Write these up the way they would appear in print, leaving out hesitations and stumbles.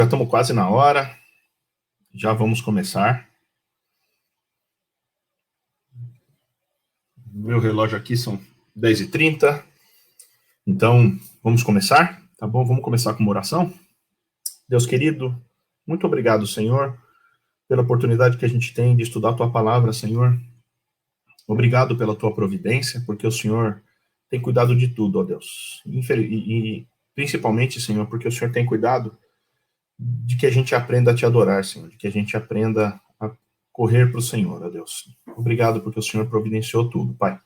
Já estamos quase na hora, já vamos começar. Meu relógio aqui são 10h30, então vamos começar, tá bom? Vamos começar com uma oração. Deus querido, muito obrigado, Senhor, pela oportunidade que a gente tem de estudar a Tua Palavra, Senhor. Obrigado pela Tua providência, porque o Senhor tem cuidado de tudo, ó Deus. E principalmente, Senhor, porque o Senhor tem cuidado de que a gente aprenda a Te adorar, Senhor, de que a gente aprenda a correr para o Senhor, ó Deus. Obrigado porque o Senhor providenciou tudo, Pai.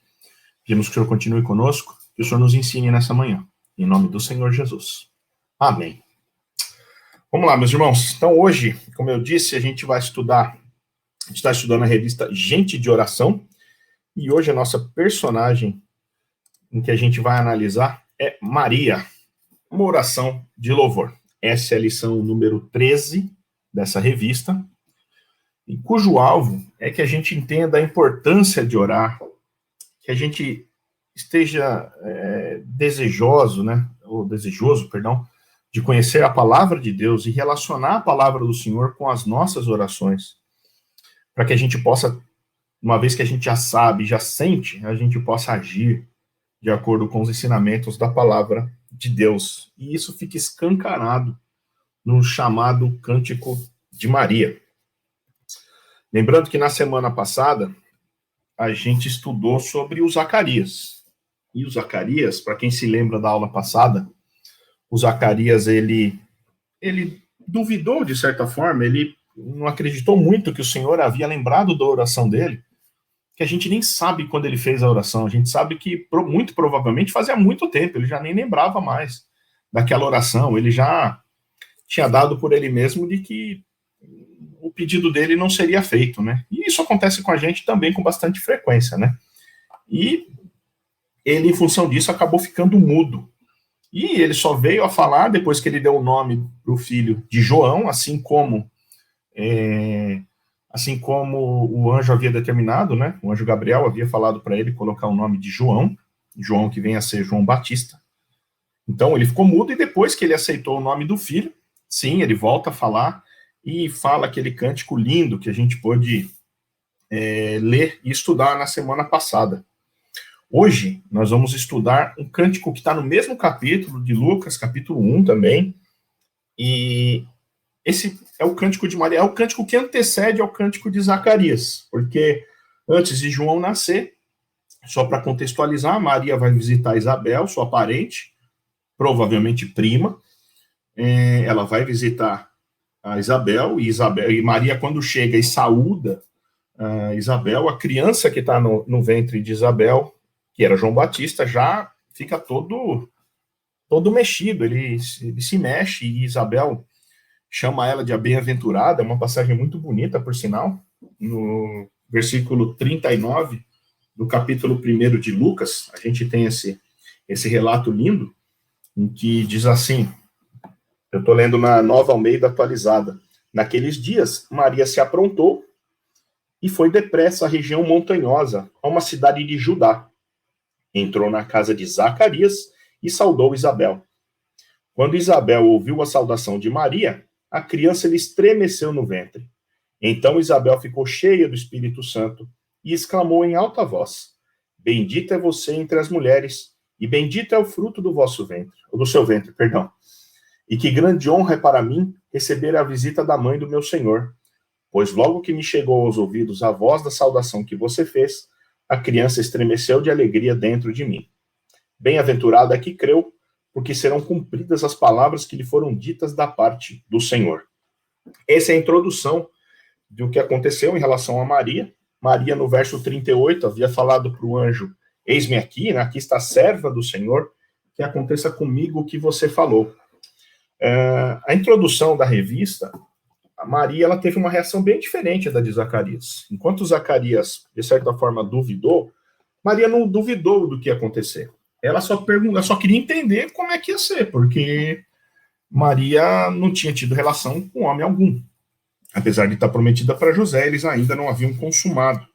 Pedimos que o Senhor continue conosco, que o Senhor nos ensine nessa manhã. Em nome do Senhor Jesus. Amém. Vamos lá, meus irmãos. Então, hoje, como eu disse, a gente está estudando a revista Gente de Oração, e hoje a nossa personagem em que a gente vai analisar é Maria, uma oração de louvor. Essa é a lição número 13 dessa revista, e cujo alvo é que a gente entenda a importância de orar, que a gente esteja desejoso, de conhecer a palavra de Deus e relacionar a palavra do Senhor com as nossas orações, para que a gente possa, uma vez que a gente já sabe, já sente, a gente possa agir de acordo com os ensinamentos da palavra de Deus. E isso fica escancarado no chamado Cântico de Maria. Lembrando que na semana passada, a gente estudou sobre o Zacarias. E o Zacarias, para quem se lembra da aula passada, o Zacarias, ele duvidou, de certa forma, ele não acreditou muito que o Senhor havia lembrado da oração dele, que a gente nem sabe quando ele fez a oração, a gente sabe que muito provavelmente fazia muito tempo, ele já nem lembrava mais daquela oração, ele já tinha dado por ele mesmo de que o pedido dele não seria feito, né? E isso acontece com a gente também com bastante frequência, né? E ele, em função disso, acabou ficando mudo. E ele só veio a falar depois que ele deu o nome para o filho de João, assim como o anjo havia determinado, né? O anjo Gabriel havia falado para ele colocar o nome de João que vem a ser João Batista. Então ele ficou mudo, e depois que ele aceitou o nome do filho, sim, ele volta a falar e fala aquele cântico lindo que a gente pôde ler e estudar na semana passada. Hoje, nós vamos estudar um cântico que está no mesmo capítulo de Lucas, capítulo 1 também, e esse é o cântico de Maria, é o cântico que antecede ao cântico de Zacarias, porque antes de João nascer, só para contextualizar, Maria vai visitar Isabel, sua parente, provavelmente prima, ela vai visitar a Isabel, e Maria, quando chega e saúda Isabel, a criança que está no ventre de Isabel, que era João Batista, já fica todo mexido, ele se mexe, e Isabel chama ela de a bem-aventurada, é uma passagem muito bonita, por sinal, no versículo 39 do capítulo 1 de Lucas, a gente tem esse relato lindo, em que diz assim, eu estou lendo na Nova Almeida atualizada: naqueles dias, Maria se aprontou e foi depressa à região montanhosa, a uma cidade de Judá. Entrou na casa de Zacarias e saudou Isabel. Quando Isabel ouviu a saudação de Maria, a criança lhe estremeceu no ventre. Então Isabel ficou cheia do Espírito Santo e exclamou em alta voz: bendita é você entre as mulheres, e bendito é o fruto do seu ventre, perdão. E que grande honra é para mim receber a visita da mãe do meu Senhor, pois logo que me chegou aos ouvidos a voz da saudação que você fez, a criança estremeceu de alegria dentro de mim. Bem-aventurada é que creu, porque serão cumpridas as palavras que lhe foram ditas da parte do Senhor. Essa é a introdução do que aconteceu em relação a Maria. Maria, no verso 38, havia falado para o anjo: eis-me aqui, né? Aqui está a serva do Senhor, que aconteça comigo o que você falou. A introdução da revista, a Maria, ela teve uma reação bem diferente da de Zacarias. Enquanto Zacarias, de certa forma, duvidou, Maria não duvidou do que ia acontecer. Ela só queria entender como é que ia ser, porque Maria não tinha tido relação com homem algum. Apesar de estar prometida para José, eles ainda não haviam consumado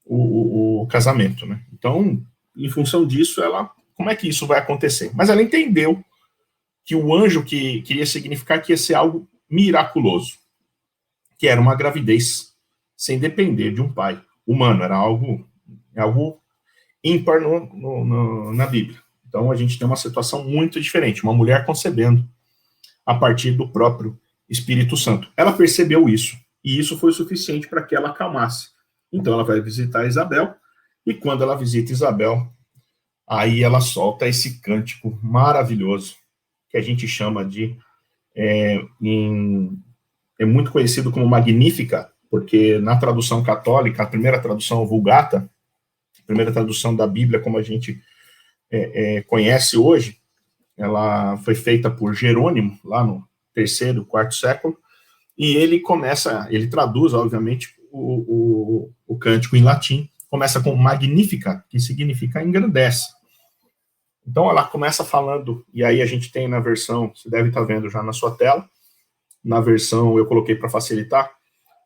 o casamento, né? Então, em função disso, como é que isso vai acontecer? Mas ela entendeu que o anjo que queria significar que ia ser algo miraculoso, que era uma gravidez sem depender de um pai humano, era algo ímpar na Bíblia. Então a gente tem uma situação muito diferente, uma mulher concebendo a partir do próprio Espírito Santo. Ela percebeu isso, e isso foi suficiente para que ela acalmasse. Então ela vai visitar Isabel, e quando ela visita Isabel, aí ela solta esse cântico maravilhoso, que a gente chama de, é muito conhecido como Magnífica, porque na tradução católica, a primeira tradução Vulgata, a primeira tradução da Bíblia, como a gente conhece hoje, ela foi feita por Jerônimo, lá no terceiro, quarto século, e ele traduz, obviamente, o cântico em latim, começa com Magnífica, que significa engrandece. Então ela começa falando, e aí a gente tem na versão, você deve estar vendo já na sua tela, na versão, eu coloquei para facilitar,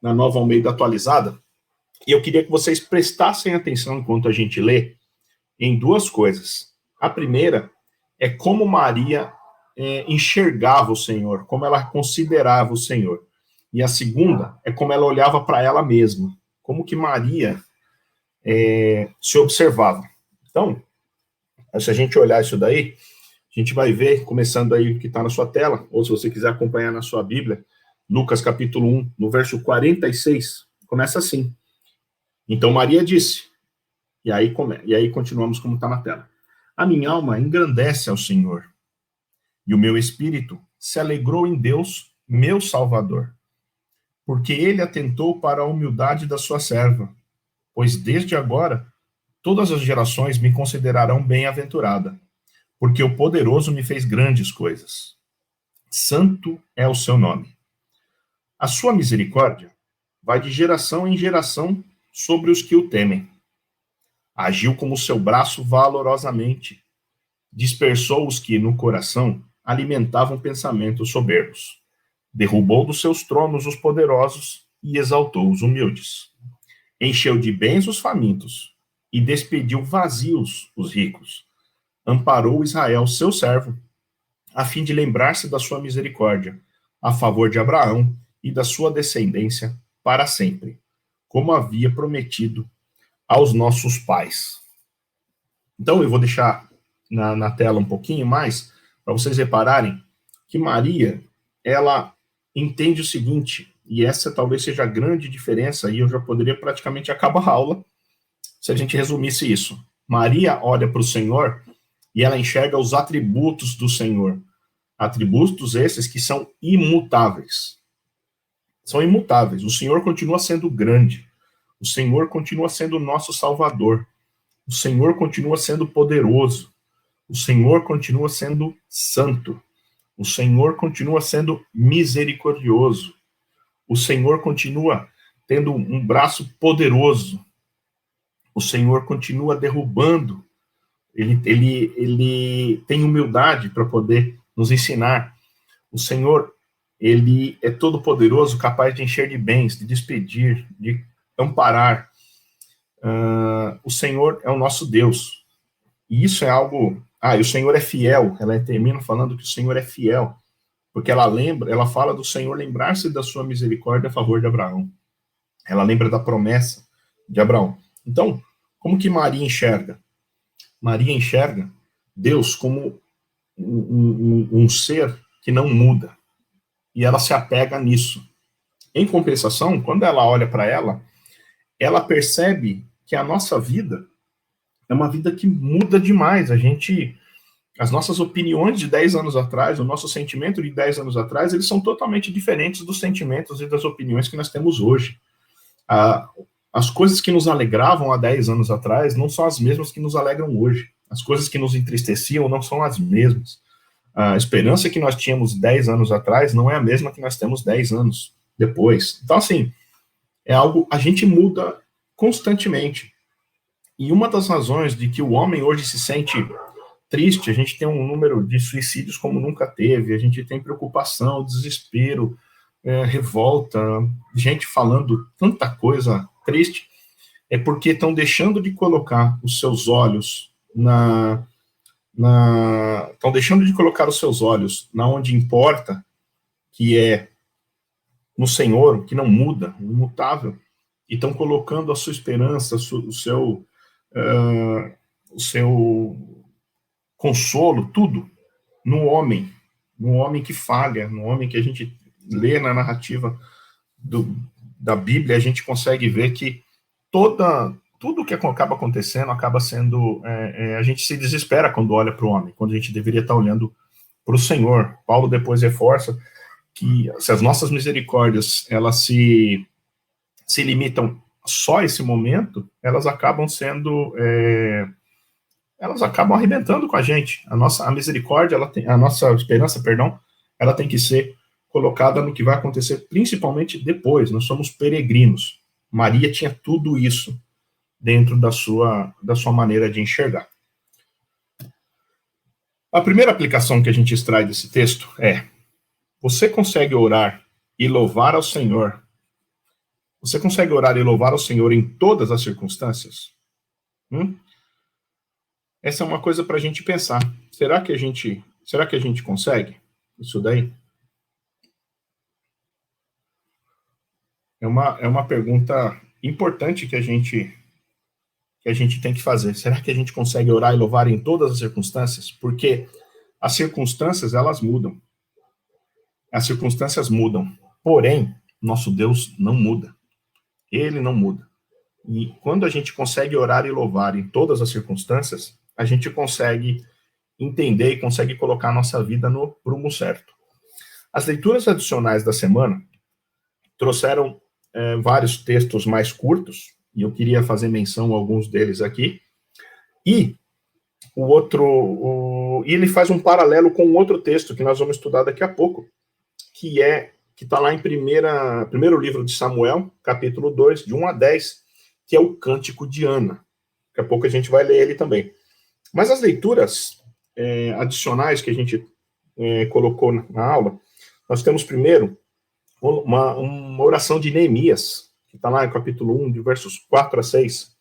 na Nova Almeida atualizada, e eu queria que vocês prestassem atenção enquanto a gente lê em duas coisas. A primeira é como Maria enxergava o Senhor, como ela considerava o Senhor. E a segunda é como ela olhava para ela mesma, como que Maria se observava. Então, se a gente olhar isso daí, a gente vai ver, começando aí o que está na sua tela, ou se você quiser acompanhar na sua Bíblia, Lucas capítulo 1, no verso 46, começa assim. Então Maria disse, e aí continuamos como está na tela. A minha alma engrandece ao Senhor, e o meu espírito se alegrou em Deus, meu Salvador, porque ele atentou para a humildade da sua serva, pois desde agora todas as gerações me considerarão bem-aventurada, porque o poderoso me fez grandes coisas. Santo é o seu nome. A sua misericórdia vai de geração em geração sobre os que o temem. Agiu como seu braço valorosamente, dispersou os que, no coração, alimentavam pensamentos soberbos. Derrubou dos seus tronos os poderosos e exaltou os humildes. Encheu de bens os famintos e despediu vazios os ricos. Amparou Israel, seu servo, a fim de lembrar-se da sua misericórdia, a favor de Abraão e da sua descendência para sempre, como havia prometido aos nossos pais. Então, eu vou deixar na tela um pouquinho mais, para vocês repararem que Maria, ela entende o seguinte, e essa talvez seja a grande diferença, e eu já poderia praticamente acabar a aula se a gente resumisse isso. Maria olha para o Senhor e ela enxerga os atributos do Senhor. Atributos esses que são imutáveis. São imutáveis. O Senhor continua sendo grande. O Senhor continua sendo o nosso Salvador. O Senhor continua sendo poderoso. O Senhor continua sendo santo. O Senhor continua sendo misericordioso. O Senhor continua tendo um braço poderoso. O Senhor continua derrubando. Ele tem humildade para poder nos ensinar. O Senhor, ele é todo poderoso, capaz de encher de bens, de despedir, de amparar. O Senhor é o nosso Deus. E isso é algo... e o Senhor é fiel. Ela termina falando que o Senhor é fiel, porque ela fala do Senhor lembrar-se da sua misericórdia a favor de Abraão. Ela lembra da promessa de Abraão. Então, como que Maria enxerga? Maria enxerga Deus como um ser que não muda. E ela se apega nisso. Em compensação, quando ela olha para ela percebe que a nossa vida é uma vida que muda demais. As nossas opiniões de 10 anos atrás, o nosso sentimento de 10 anos atrás, eles são totalmente diferentes dos sentimentos e das opiniões que nós temos hoje. As coisas que nos alegravam há 10 anos atrás não são as mesmas que nos alegram hoje. As coisas que nos entristeciam não são as mesmas. A esperança que nós tínhamos 10 anos atrás não é a mesma que nós temos 10 anos depois. Então, assim, é algo... A gente muda constantemente. E uma das razões de que o homem hoje se sente triste, a gente tem um número de suicídios como nunca teve, a gente tem preocupação, desespero, revolta, gente falando tanta coisa triste, é porque estão deixando de colocar os seus olhos estão deixando de colocar os seus olhos na onde importa, que é no Senhor, que não muda, imutável, e estão colocando a sua esperança, o seu consolo, tudo, no homem que falha, no homem que a gente lê na narrativa da Bíblia, a gente consegue ver que tudo que acaba acontecendo acaba sendo, a gente se desespera quando olha para o homem, quando a gente deveria estar olhando para o Senhor. Paulo depois reforça que se as nossas misericórdias, elas se limitam só a esse momento, elas acabam sendo, elas acabam arrebentando com a gente. A misericórdia, a nossa esperança, perdão, ela tem que ser colocada no que vai acontecer, principalmente depois. Nós somos peregrinos. Maria tinha tudo isso dentro da sua maneira de enxergar. A primeira aplicação que a gente extrai desse texto é: você consegue orar e louvar ao Senhor? Você consegue orar e louvar ao Senhor em todas as circunstâncias? Essa é uma coisa para a gente pensar. Será que a gente consegue isso daí? É uma pergunta importante que a gente tem que fazer. Será que a gente consegue orar e louvar em todas as circunstâncias? Porque as circunstâncias, elas mudam. As circunstâncias mudam. Porém, nosso Deus não muda. Ele não muda. E quando a gente consegue orar e louvar em todas as circunstâncias, a gente consegue entender e consegue colocar a nossa vida no prumo certo. As leituras adicionais da semana trouxeram vários textos mais curtos, e eu queria fazer menção a alguns deles aqui, e ele faz um paralelo com um outro texto que nós vamos estudar daqui a pouco, que está lá em primeiro livro de Samuel, capítulo 2, de 1 a 10, que é o Cântico de Ana. Daqui a pouco a gente vai ler ele também. Mas as leituras adicionais que a gente colocou na aula, nós temos primeiro uma oração de Neemias, que está lá no capítulo 1, de versos 4 a 6,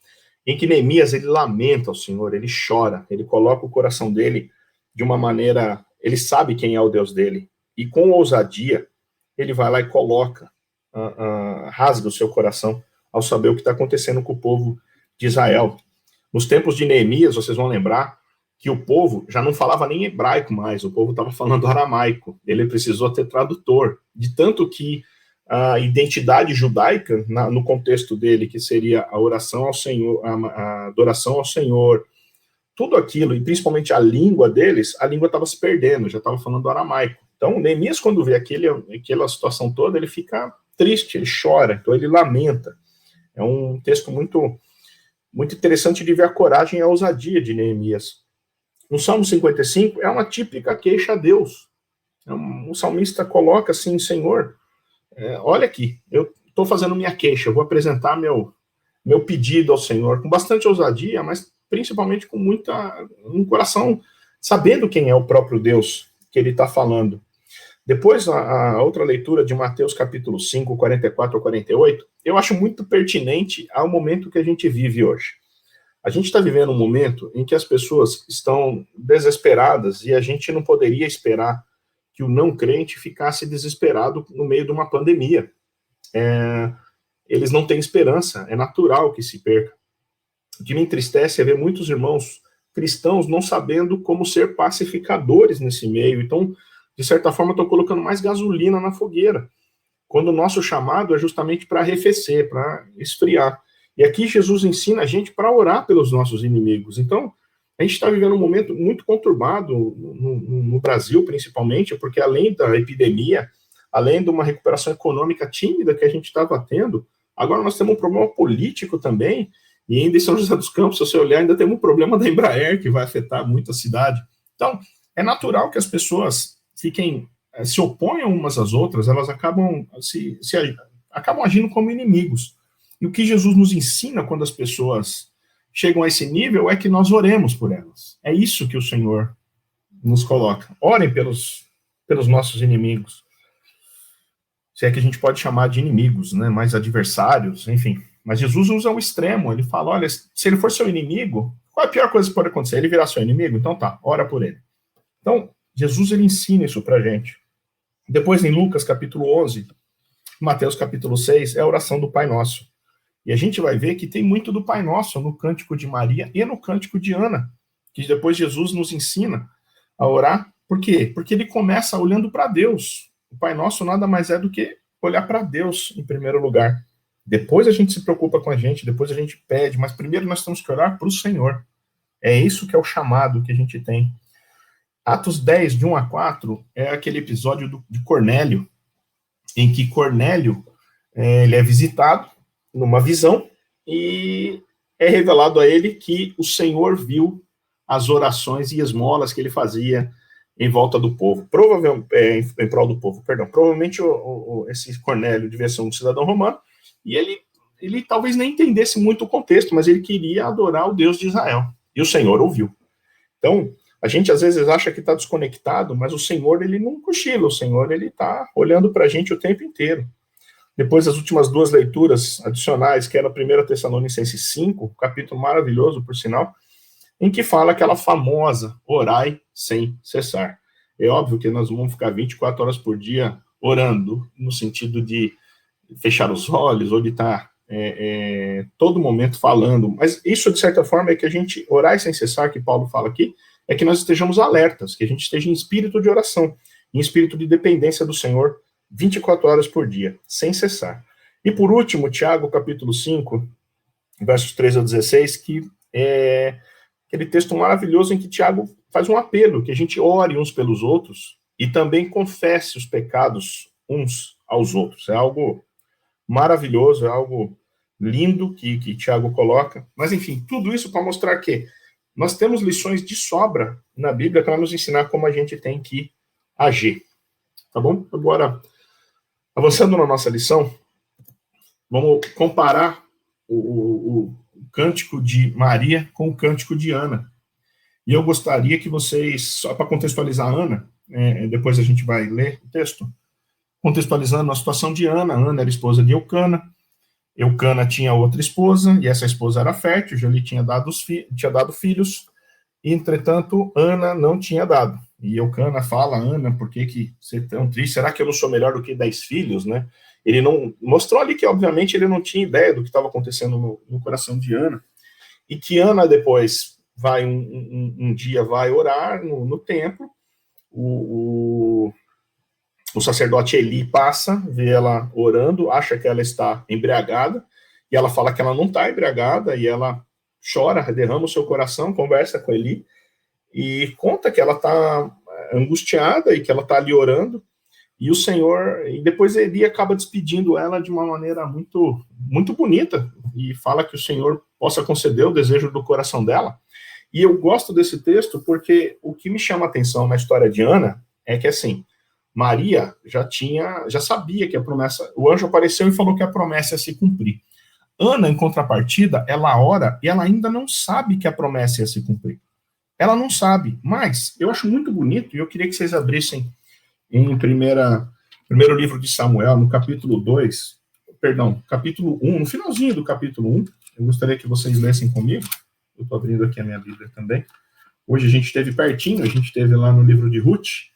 em que Neemias, ele lamenta ao Senhor, ele chora, ele coloca o coração dele de uma maneira, ele sabe quem é o Deus dele, e com ousadia, ele vai lá e coloca, rasga o seu coração ao saber o que está acontecendo com o povo de Israel. Nos tempos de Neemias, vocês vão lembrar que o povo já não falava nem hebraico mais, o povo estava falando aramaico. Ele precisou ter tradutor, de tanto que a identidade judaica, no contexto dele, que seria a oração ao Senhor, a adoração ao Senhor, tudo aquilo, e principalmente a língua deles, a língua estava se perdendo, já estava falando aramaico. Então, Neemias, quando vê aquela situação toda, ele fica triste, ele chora, então ele lamenta. É um texto muito, muito interessante de ver a coragem e a ousadia de Neemias. No Salmo 55, é uma típica queixa a Deus. O salmista coloca assim: Senhor, olha aqui, eu estou fazendo minha queixa, eu vou apresentar meu pedido ao Senhor, com bastante ousadia, mas principalmente com um coração sabendo quem é o próprio Deus que ele está falando. Depois, a outra leitura de Mateus capítulo 5, 44 a 48, eu acho muito pertinente ao momento que a gente vive hoje. A gente está vivendo um momento em que as pessoas estão desesperadas e a gente não poderia esperar que o não crente ficasse desesperado no meio de uma pandemia. Eles não têm esperança, é natural que se perca. O que me entristece é ver muitos irmãos cristãos não sabendo como ser pacificadores nesse meio. Então, de certa forma, estão colocando mais gasolina na fogueira, quando o nosso chamado é justamente para arrefecer, para esfriar. E aqui Jesus ensina a gente para orar pelos nossos inimigos. Então, a gente está vivendo um momento muito conturbado no Brasil, principalmente, porque além da epidemia, além de uma recuperação econômica tímida que a gente estava tendo, agora nós temos um problema político também, e ainda em São José dos Campos, se você olhar, ainda temos um problema da Embraer, que vai afetar muito a cidade. Então, é natural que as pessoas se oponham umas às outras, elas acabam agindo como inimigos. E o que Jesus nos ensina quando as pessoas chegam a esse nível é que nós oremos por elas. É isso que o Senhor nos coloca. Orem pelos nossos inimigos. Se é que a gente pode chamar de inimigos, né? Mais adversários, enfim. Mas Jesus usa o extremo. Ele fala, olha, se ele for seu inimigo, Qual é a pior coisa que pode acontecer? Ele virar seu inimigo? Então tá, ora por ele. Então, Jesus, ele ensina isso pra gente. Depois, em Lucas, capítulo 11, Mateus, capítulo 6, é a oração do Pai Nosso. E a gente vai ver que tem muito do Pai Nosso no Cântico de Maria e no Cântico de Ana, que depois Jesus nos ensina a orar. Por quê? Porque ele começa olhando para Deus. O Pai Nosso nada mais é do que olhar para Deus em primeiro lugar. Depois a gente se preocupa com a gente, depois a gente pede, mas primeiro nós temos que orar para o Senhor. É isso que é o chamado que a gente tem. Atos 10, de 1 a 4, é aquele episódio de Cornélio, em que Cornélio ele é visitado numa visão e é revelado a ele que o Senhor viu as orações e esmolas que ele fazia em volta do povo, provavelmente em prol do povo, perdão. Provavelmente esse Cornélio devia ser um cidadão romano e ele talvez nem entendesse muito o contexto, mas ele queria adorar o Deus de Israel e o Senhor ouviu. Então, a gente às vezes acha que está desconectado, mas o Senhor, ele não cochila, o Senhor, ele está olhando para a gente o tempo inteiro. Depois, as últimas duas leituras adicionais, que era a 1 Tessalonicenses 5, capítulo maravilhoso, por sinal, em que fala aquela famosa orai sem cessar. É óbvio que nós vamos ficar 24 horas por dia orando, no sentido de fechar os olhos, ou de estar todo momento falando, mas isso, de certa forma, é que a gente, orai sem cessar, que Paulo fala aqui, é que nós estejamos alertas, que a gente esteja em espírito de oração, em espírito de dependência do Senhor, 24 horas por dia, sem cessar. E por último, Tiago, capítulo 5, versos 3 a 16, que é aquele texto maravilhoso em que Tiago faz um apelo, que a gente ore uns pelos outros e também confesse os pecados uns aos outros. É algo maravilhoso, é algo lindo que Tiago coloca. Mas, enfim, tudo isso para mostrar que nós temos lições de sobra na Bíblia para nos ensinar como a gente tem que agir. Tá bom? Agora, avançando na nossa lição, vamos comparar o Cântico de Maria com o Cântico de Ana. E eu gostaria que vocês, só para contextualizar a Ana, depois a gente vai ler o texto, contextualizando a situação de Ana. Ana era esposa de Eucana. Eucana tinha outra esposa, e essa esposa era fértil, já lhe tinha dado filhos, e, entretanto, Ana não tinha dado. E Eucana fala, Ana, por que você é tão triste? Será que eu não sou melhor do que 10 filhos, né? Ele não mostrou ali que, obviamente, ele não tinha ideia do que estava acontecendo no coração de Ana. E que Ana depois vai, um dia, vai orar no templo, o sacerdote Eli passa, vê ela orando, acha que ela está embriagada, e ela fala que ela não está embriagada, e ela chora, derrama o seu coração, conversa com Eli, e conta que ela está angustiada e que ela está ali orando, e o Senhor, e depois Eli acaba despedindo ela de uma maneira muito, muito bonita, e fala que o Senhor possa conceder o desejo do coração dela. E eu gosto desse texto porque o que me chama a atenção na história de Ana é que, assim, Maria já sabia que a promessa, o anjo apareceu e falou que a promessa ia se cumprir. Ana, em contrapartida, ela ora e ela ainda não sabe que a promessa ia se cumprir. Ela não sabe, mas eu acho muito bonito, e eu queria que vocês abrissem em primeiro livro de Samuel, no capítulo 2, capítulo 1, no finalzinho do capítulo 1, eu gostaria que vocês lessem comigo. Eu estou abrindo aqui a minha Bíblia também. Hoje a gente esteve pertinho, a gente esteve lá no livro de Ruth.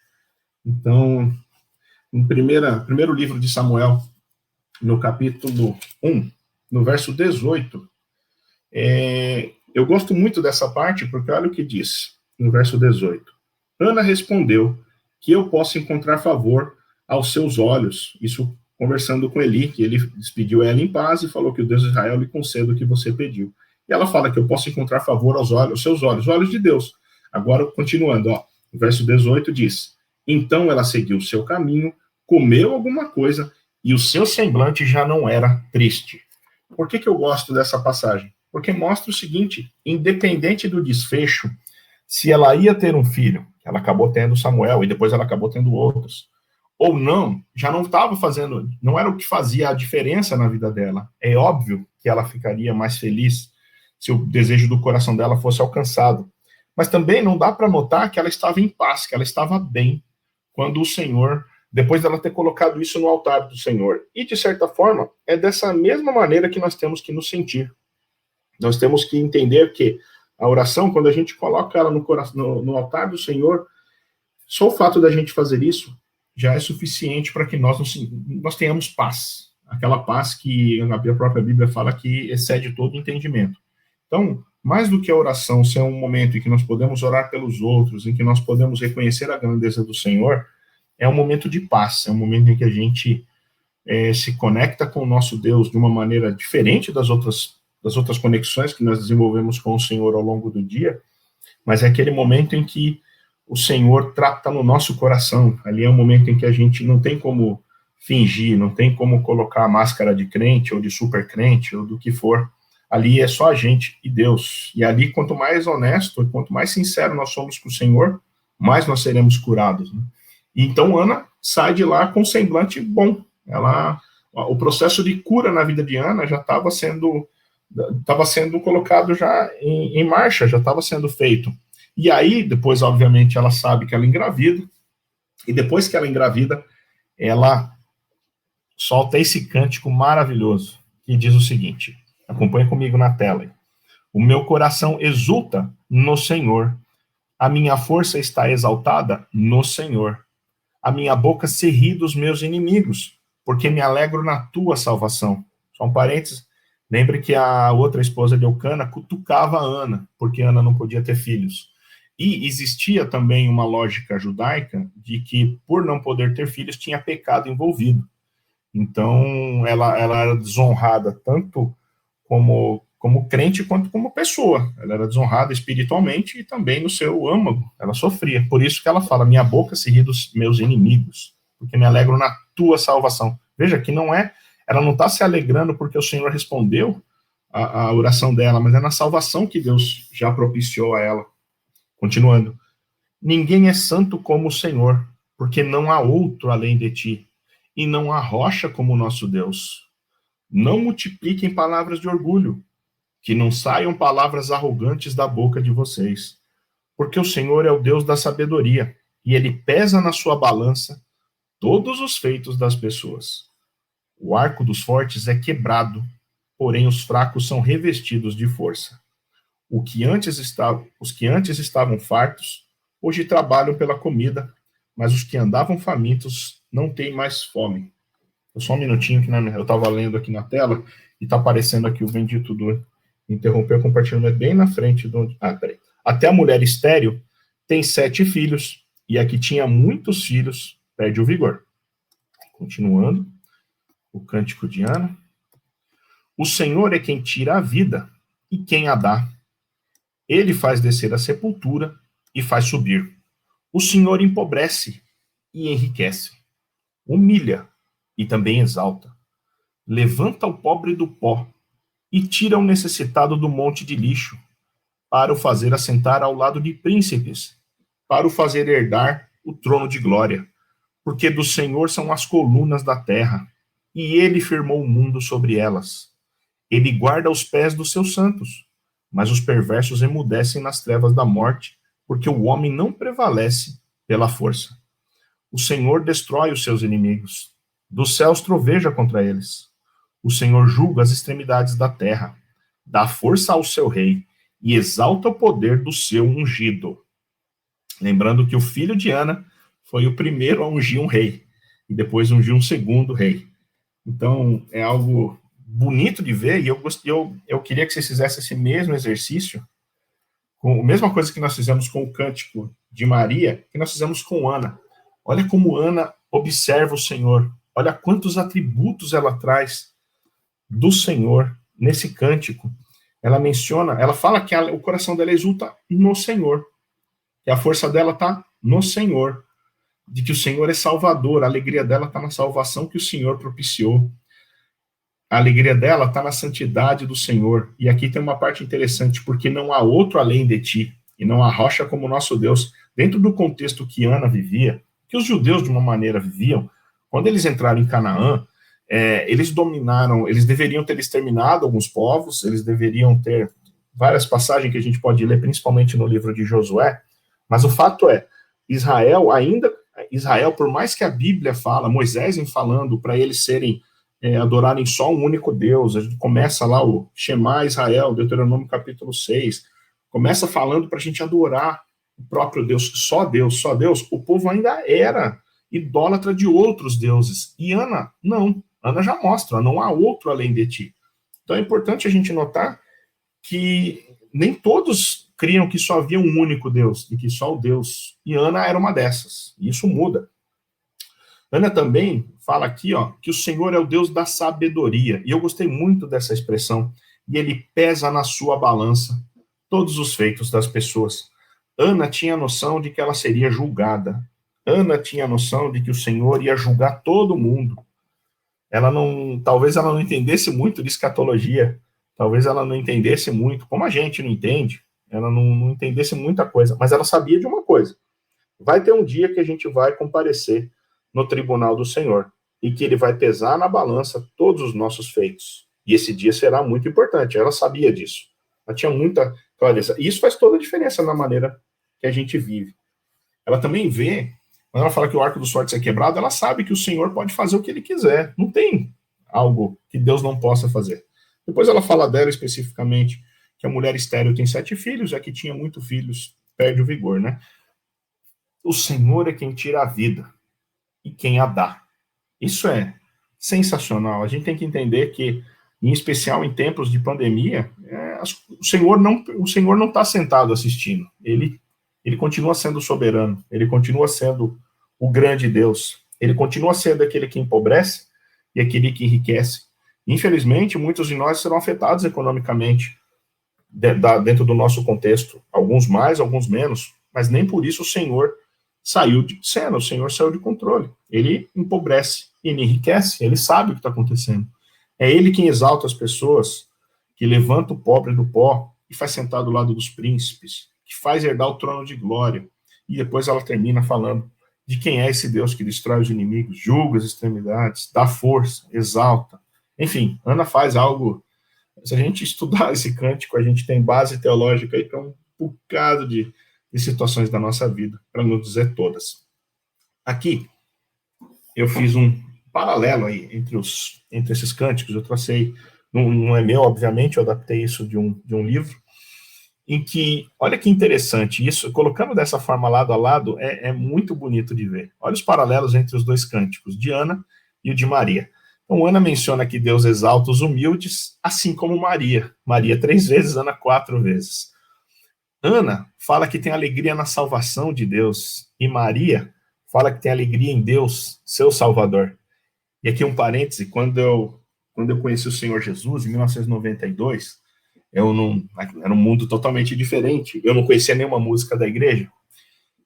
Então, no primeiro livro de Samuel, no capítulo 1, no verso 18, eu gosto muito dessa parte, porque olha o que diz, no verso 18. Ana respondeu que eu posso encontrar favor aos seus olhos. Isso conversando com Eli, que ele despediu ela em paz e falou que o Deus de Israel lhe conceda o que você pediu. E ela fala que eu posso encontrar favor aos seus olhos, os olhos de Deus. Agora, continuando, o verso 18 diz: então ela seguiu o seu caminho, comeu alguma coisa, e o seu semblante já não era triste. Por que eu gosto dessa passagem? Porque mostra o seguinte, independente do desfecho, se ela ia ter um filho, ela acabou tendo Samuel, e depois ela acabou tendo outros, ou não, já não estava fazendo, não era o que fazia a diferença na vida dela. É óbvio que ela ficaria mais feliz se o desejo do coração dela fosse alcançado. Mas também não dá para notar que ela estava em paz, que ela estava bem, quando o Senhor, depois dela ter colocado isso no altar do Senhor. E, de certa forma, é dessa mesma maneira que nós temos que nos sentir. Nós temos que entender que A oração, quando a gente coloca ela no, coração, no altar do Senhor, só o fato da gente fazer isso já é suficiente para que nós tenhamos paz. Aquela paz que a própria Bíblia fala que excede todo entendimento. Então, mais do que a oração ser um momento em que nós podemos orar pelos outros, em que nós podemos reconhecer a grandeza do Senhor, é um momento de paz, é um momento em que a gente se conecta com o nosso Deus de uma maneira diferente das outras conexões que nós desenvolvemos com o Senhor ao longo do dia, mas é aquele momento em que o Senhor trata no nosso coração. Ali é um momento em que a gente não tem como fingir, não tem como colocar a máscara de crente ou de super crente ou do que for. Ali é só a gente e Deus. E ali, quanto mais honesto, quanto mais sincero nós somos com o Senhor, mais nós seremos curados, né? E então Ana sai de lá com um semblante bom. O processo de cura na vida de Ana já estava sendo colocado já em marcha, já estava sendo feito. E aí, depois, obviamente, ela sabe que ela engravida, e depois que ela engravida, ela solta esse cântico maravilhoso, que diz o seguinte, acompanha comigo na tela. O meu coração exulta no Senhor, a minha força está exaltada no Senhor. A minha boca se ri dos meus inimigos, porque me alegro na tua salvação. Só um parênteses, lembre que a outra esposa de Eucana cutucava a Ana, porque Ana não podia ter filhos. E existia também uma lógica judaica de que, por não poder ter filhos, tinha pecado envolvido. Então, ela era desonrada tanto como crente quanto como pessoa. Ela era desonrada espiritualmente e também no seu âmago. Ela sofria. Por isso que ela fala, minha boca se ri dos meus inimigos, porque me alegro na tua salvação. Veja que ela não está se alegrando porque o Senhor respondeu a oração dela, mas é na salvação que Deus já propiciou a ela. Continuando, ninguém é santo como o Senhor, porque não há outro além de ti, e não há rocha como o nosso Deus. Não multipliquem palavras de orgulho, que não saiam palavras arrogantes da boca de vocês, porque o Senhor é o Deus da sabedoria, e ele pesa na sua balança todos os feitos das pessoas. O arco dos fortes é quebrado, porém os fracos são revestidos de força. Os que antes estavam fartos, hoje trabalham pela comida, mas os que andavam famintos não têm mais fome. Só um minutinho que eu estava lendo aqui na tela e está aparecendo aqui o bendito do interromper o compartilhamento bem na frente do... peraí. Até a mulher estéril tem 7 filhos, e a que tinha muitos filhos perde o vigor. Continuando, o cântico de Ana. O Senhor é quem tira a vida e quem a dá. Ele faz descer a sepultura e faz subir. O Senhor empobrece e enriquece. Humilha e também exalta. Levanta o pobre do pó e tira o necessitado do monte de lixo, para o fazer assentar ao lado de príncipes, para o fazer herdar o trono de glória. Porque do Senhor são as colunas da terra, e ele firmou o mundo sobre elas. Ele guarda os pés dos seus santos, mas os perversos emudecem nas trevas da morte, porque o homem não prevalece pela força. O Senhor destrói os seus inimigos, dos céus troveja contra eles. O Senhor julga as extremidades da terra, dá força ao seu rei e exalta o poder do seu ungido. Lembrando que o filho de Ana foi o primeiro a ungir um rei, e depois ungir um segundo rei. Então, é algo bonito de ver, e eu queria que vocês fizessem esse mesmo exercício, com a mesma coisa que nós fizemos com o cântico de Maria, que nós fizemos com Ana. Olha como Ana observa o Senhor, olha quantos atributos ela traz do Senhor nesse cântico. Ela fala que o coração dela exulta no Senhor, que a força dela está no Senhor, de que o Senhor é salvador, a alegria dela está na salvação que o Senhor propiciou. A alegria dela está na santidade do Senhor. E aqui tem uma parte interessante, porque não há outro além de ti, e não há rocha como o nosso Deus. Dentro do contexto que Ana vivia, que os judeus de uma maneira viviam, quando eles entraram em Canaã, eles dominaram, eles deveriam ter exterminado alguns povos, eles deveriam ter várias passagens que a gente pode ler, principalmente no livro de Josué, mas o fato é, Israel, por mais que a Bíblia fala, Moisés em falando para eles adorarem só um único Deus, a gente começa lá o Shema Israel, Deuteronômio capítulo 6, começa falando para a gente adorar o próprio Deus, só Deus, só Deus, o povo ainda era idólatra de outros deuses. E Ana, não. Ana já mostra, não há outro além de ti. Então é importante a gente notar que nem todos criam que só havia um único Deus, e que só o Deus. E Ana era uma dessas. E isso muda. Ana também fala aqui, ó, que o Senhor é o Deus da sabedoria. E eu gostei muito dessa expressão. E ele pesa na sua balança todos os feitos das pessoas. Ana tinha noção de que ela seria julgada. Ana tinha noção de que o Senhor ia julgar todo mundo. Talvez ela não entendesse muito de escatologia, talvez ela não entendesse muito, como a gente não entende, ela não entendesse muita coisa, mas ela sabia de uma coisa: vai ter um dia que a gente vai comparecer no tribunal do Senhor, e que ele vai pesar na balança todos os nossos feitos, e esse dia será muito importante. Ela sabia disso, ela tinha muita clareza, e isso faz toda a diferença na maneira que a gente vive. Ela também vê, quando ela fala que o arco dos fortes é quebrado, ela sabe que o Senhor pode fazer o que ele quiser. Não tem algo que Deus não possa fazer. Depois ela fala dela especificamente que a mulher estéril tem 7 filhos, já que tinha muitos filhos, perde o vigor, né? O Senhor é quem tira a vida e quem a dá. Isso é sensacional. A gente tem que entender que, em especial em tempos de pandemia, o Senhor não está sentado assistindo. Ele continua sendo soberano, ele continua sendo o grande Deus, ele continua sendo aquele que empobrece e aquele que enriquece. Infelizmente, muitos de nós serão afetados economicamente dentro do nosso contexto, alguns mais, alguns menos, mas nem por isso o Senhor saiu de cena, o Senhor saiu de controle. Ele empobrece, ele enriquece, ele sabe o que está acontecendo. É ele quem exalta as pessoas, que levanta o pobre do pó e faz sentar do lado dos príncipes, que faz herdar o trono de glória. E depois ela termina falando de quem é esse Deus que destrói os inimigos, julga as extremidades, dá força, exalta. Enfim, Ana faz algo. Se a gente estudar esse cântico, a gente tem base teológica aí para um bocado de situações da nossa vida, para não dizer todas. Aqui, eu fiz um paralelo aí entre esses cânticos, eu tracei, não é meu, obviamente, eu adaptei isso de um livro, em que, olha que interessante, isso, colocando dessa forma lado a lado, é muito bonito de ver. Olha os paralelos entre os dois cânticos, de Ana e o de Maria. Então, Ana menciona que Deus exalta os humildes, assim como Maria. Maria 3 vezes, Ana 4 vezes. Ana fala que tem alegria na salvação de Deus, e Maria fala que tem alegria em Deus, seu Salvador. E aqui um parêntese, quando eu conheci o Senhor Jesus, em 1992, era um mundo totalmente diferente, eu não conhecia nenhuma música da igreja,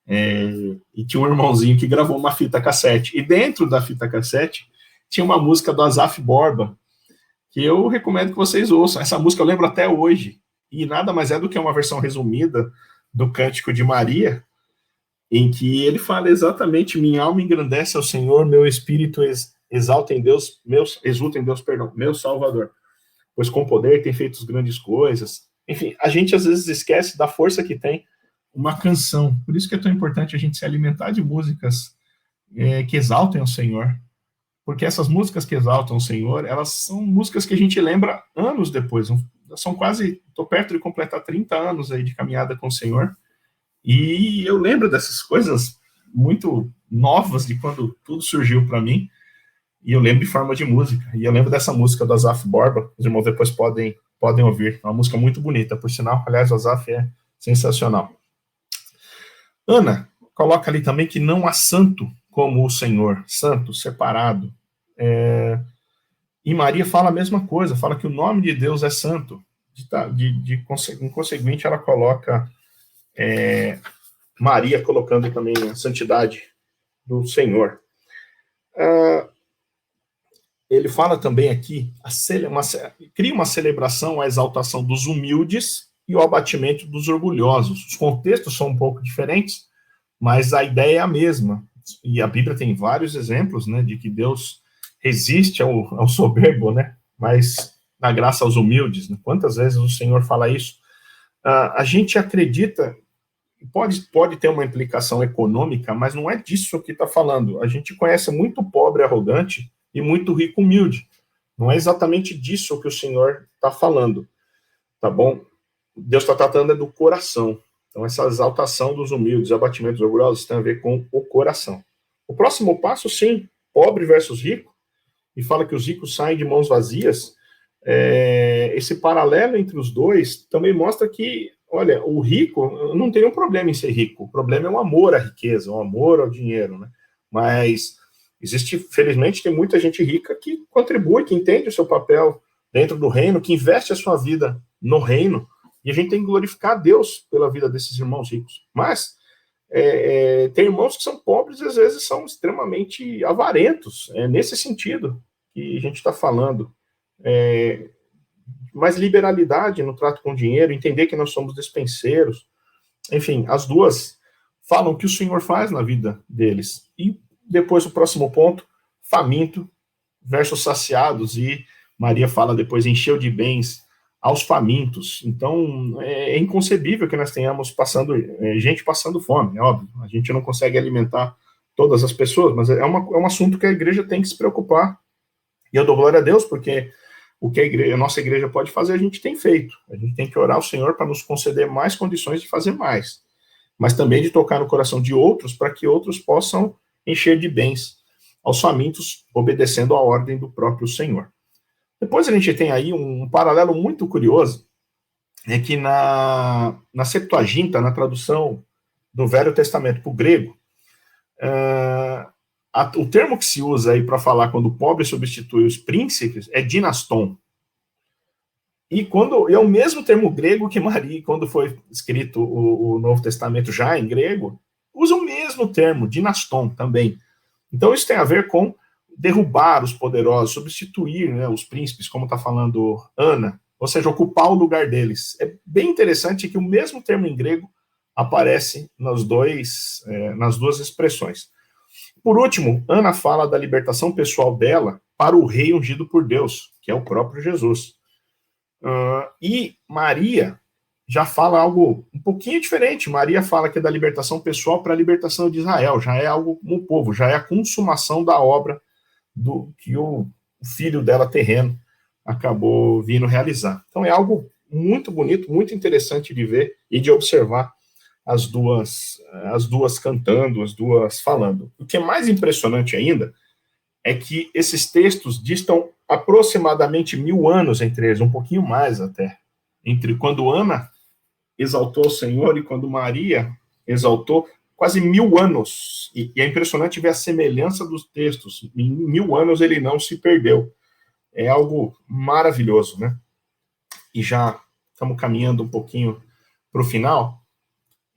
e tinha um irmãozinho que gravou uma fita cassete, e dentro da fita cassete tinha uma música do Asaf Borba, que eu recomendo que vocês ouçam. Essa música eu lembro até hoje, e nada mais é do que uma versão resumida do Cântico de Maria, em que ele fala exatamente: minha alma engrandece ao Senhor, meu espírito exulta em Deus, meu Salvador, pois com poder tem feito grandes coisas. Enfim, a gente às vezes esquece da força que tem uma canção. Por isso que é tão importante a gente se alimentar de músicas que exaltem o Senhor, porque essas músicas que exaltam o Senhor, elas são músicas que a gente lembra anos depois. Estou perto de completar 30 anos aí de caminhada com o Senhor, e eu lembro dessas coisas muito novas de quando tudo surgiu para mim, e eu lembro de forma de música. E eu lembro dessa música do Asaf Borba, os irmãos depois podem ouvir. É uma música muito bonita, por sinal. Aliás, o Asaf é sensacional. Ana coloca ali também que não há santo como o Senhor, santo, separado. E Maria fala a mesma coisa, fala que o nome de Deus é santo. Consequentemente, ela coloca Maria colocando também a santidade do Senhor. Ele fala também aqui, cria uma celebração à exaltação dos humildes e o abatimento dos orgulhosos. Os contextos são um pouco diferentes, mas a ideia é a mesma. E a Bíblia tem vários exemplos, né, de que Deus resiste ao soberbo, né, mas dá graça aos humildes. Né? Quantas vezes o Senhor fala isso? A gente acredita, pode ter uma implicação econômica, mas não é disso que está falando. A gente conhece muito pobre arrogante e muito rico humilde. Não é exatamente disso que o Senhor está falando, tá bom? Deus está tratando do coração. Então, essa exaltação dos humildes, abatimento dos orgulhosos, tem a ver com o coração. O próximo passo, sim, pobre versus rico, e fala que os ricos saem de mãos vazias. Esse paralelo entre os dois também mostra que, olha, o rico não tem um problema em ser rico, o problema é o amor à riqueza, o amor ao dinheiro, né? Mas existe, felizmente, tem muita gente rica que contribui, que entende o seu papel dentro do reino, que investe a sua vida no reino, e a gente tem que glorificar a Deus pela vida desses irmãos ricos. Mas tem irmãos que são pobres e às vezes são extremamente avarentos, nesse sentido que a gente está falando. Mais liberalidade no trato com o dinheiro, entender que nós somos despenseiros. Enfim, as duas falam o que o Senhor faz na vida deles. E depois o próximo ponto, faminto versus saciados, e Maria fala depois, encheu de bens aos famintos. Então, é inconcebível que nós tenhamos gente passando fome, é óbvio. A gente não consegue alimentar todas as pessoas, mas é um assunto que a igreja tem que se preocupar. E eu dou glória a Deus, porque o que a nossa igreja pode fazer, a gente tem feito. A gente tem que orar ao Senhor para nos conceder mais condições de fazer mais, mas também de tocar no coração de outros, para que outros possam encher de bens aos famintos, obedecendo à ordem do próprio Senhor. Depois a gente tem aí um paralelo muito curioso, é que na Septuaginta, na tradução do Velho Testamento para o grego, o termo que se usa aí para falar quando o pobre substitui os príncipes é dinaston. E é o mesmo termo grego que Maria, quando foi escrito o Novo Testamento já em grego, usa o mesmo termo, dinaston também. Então isso tem a ver com derrubar os poderosos, substituir, né, os príncipes, como está falando Ana, ou seja, ocupar o lugar deles. É bem interessante que o mesmo termo em grego aparece nas duas expressões. Por último, Ana fala da libertação pessoal dela para o rei ungido por Deus, que é o próprio Jesus. E Maria já fala algo um pouquinho diferente. Maria fala que é da libertação pessoal para a libertação de Israel, já é algo como o povo, já é a consumação da obra que o filho dela terreno acabou vindo realizar. Então é algo muito bonito, muito interessante de ver e de observar as duas cantando, as duas falando. O que é mais impressionante ainda é que esses textos distam aproximadamente 1000 anos entre eles, um pouquinho mais até, entre quando Ana exaltou o Senhor e quando Maria exaltou, quase 1000 anos. E é impressionante ver a semelhança dos textos. Em 1000 anos ele não se perdeu. É algo maravilhoso, né? E já estamos caminhando um pouquinho para o final.